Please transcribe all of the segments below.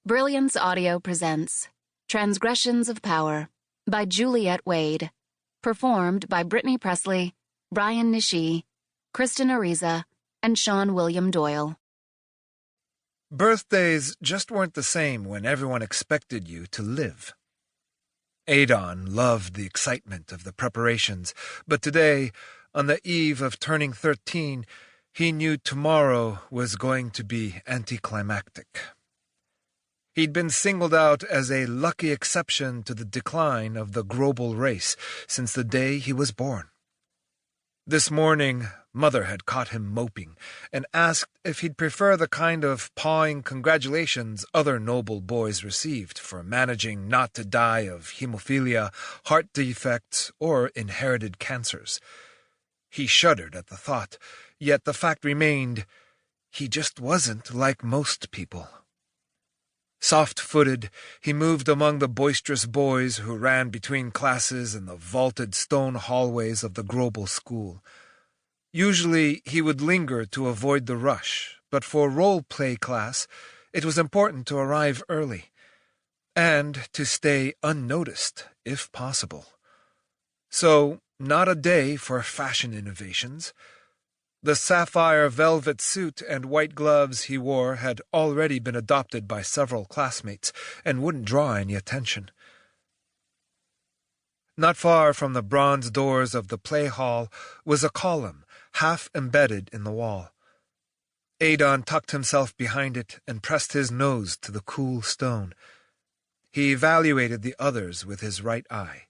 Brilliance Audio presents Transgressions of Power by Juliette Wade. Performed by Brittany Presley, Brian Nishi, Kristen Ariza, and Sean William Doyle. Birthdays just weren't the same when everyone expected you to live. Adon loved the excitement of the preparations, but today, on the eve of turning 13, he knew tomorrow was going to be anticlimactic. He'd been singled out as a lucky exception to the decline of the global race since the day he was born. This morning, Mother had caught him moping and asked if he'd prefer the kind of pawing congratulations other noble boys received for managing not to die of hemophilia, heart defects, or inherited cancers. He shuddered at the thought, yet the fact remained, he just wasn't like most people. Soft-footed, he moved among the boisterous boys who ran between classes in the vaulted stone hallways of the global school. Usually he would linger to avoid the rush, but for role-play class, it was important to arrive early, and to stay unnoticed, if possible. So, not a day for fashion innovations. The sapphire velvet suit and white gloves he wore had already been adopted by several classmates and wouldn't draw any attention. Not far from the bronze doors of the play hall was a column, half embedded in the wall. Adon tucked himself behind it and pressed his nose to the cool stone. He evaluated the others with his right eye.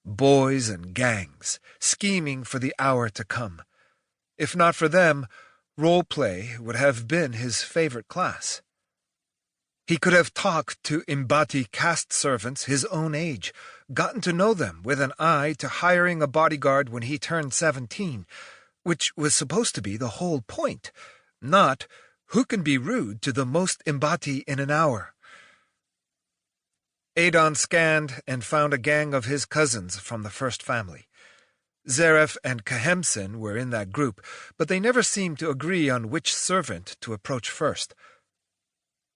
Boys and gangs, scheming for the hour to come. If not for them, role-play would have been his favorite class. He could have talked to Imbati caste servants his own age, gotten to know them with an eye to hiring a bodyguard when he turned 17, which was supposed to be the whole point, not who can be rude to the most Imbati in an hour. Adon scanned and found a gang of his cousins from the first family. Zareth and Kahemsin were in that group, but they never seemed to agree on which servant to approach first.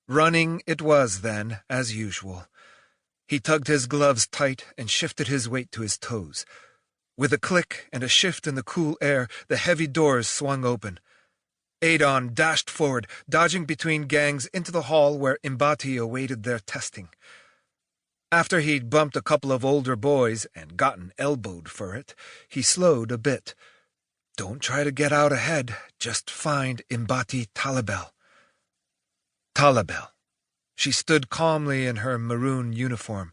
Running it was, then, as usual. He tugged his gloves tight and shifted his weight to his toes. With a click and a shift in the cool air, the heavy doors swung open. Adon dashed forward, dodging between gangs into the hall where Imbati awaited their testing. After he'd bumped a couple of older boys and gotten elbowed for it, he slowed a bit. Don't try to get out ahead, just find Imbati Talabel. Talabel. She stood calmly in her maroon uniform.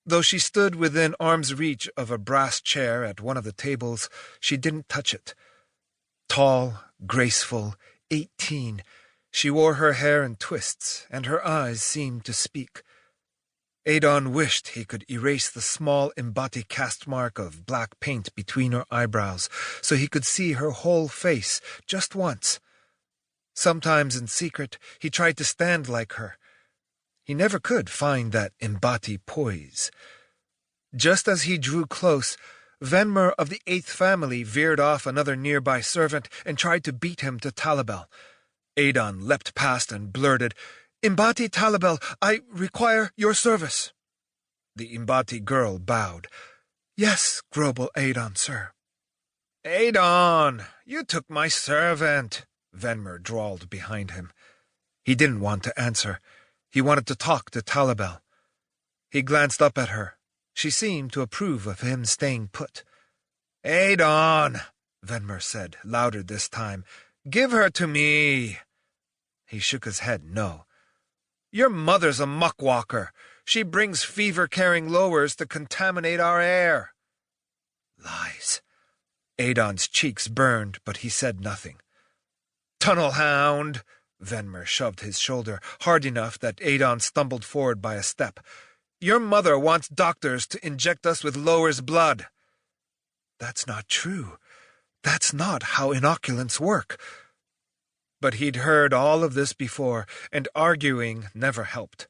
Though she stood within arm's reach of a brass chair at one of the tables, she didn't touch it. Tall, graceful, 18, she wore her hair in twists, and her eyes seemed to speak. Adon wished he could erase the small Imbati caste mark of black paint between her eyebrows, so he could see her whole face just once. Sometimes in secret he tried to stand like her. He never could find that Imbati poise. Just as he drew close, Venmer of the 8th family veered off another nearby servant and tried to beat him to Talabel. Adon leapt past and blurted, "Imbati Talabel, I require your service." The Imbati girl bowed. "Yes, Global Adon, sir." "Adon, you took my servant," Venmer drawled behind him. He didn't want to answer. He wanted to talk to Talabel. He glanced up at her. She seemed to approve of him staying put. "Adon," Venmer said, louder this time, "give her to me." He shook his head no. "Your mother's a muckwalker. She brings fever-carrying lowers to contaminate our air." Lies. Adon's cheeks burned, but he said nothing. "Tunnel hound!" Venmer shoved his shoulder hard enough that Adon stumbled forward by a step. "Your mother wants doctors to inject us with lowers' blood." "That's not true. That's not how inoculants work." But he'd heard all of this before, and arguing never helped.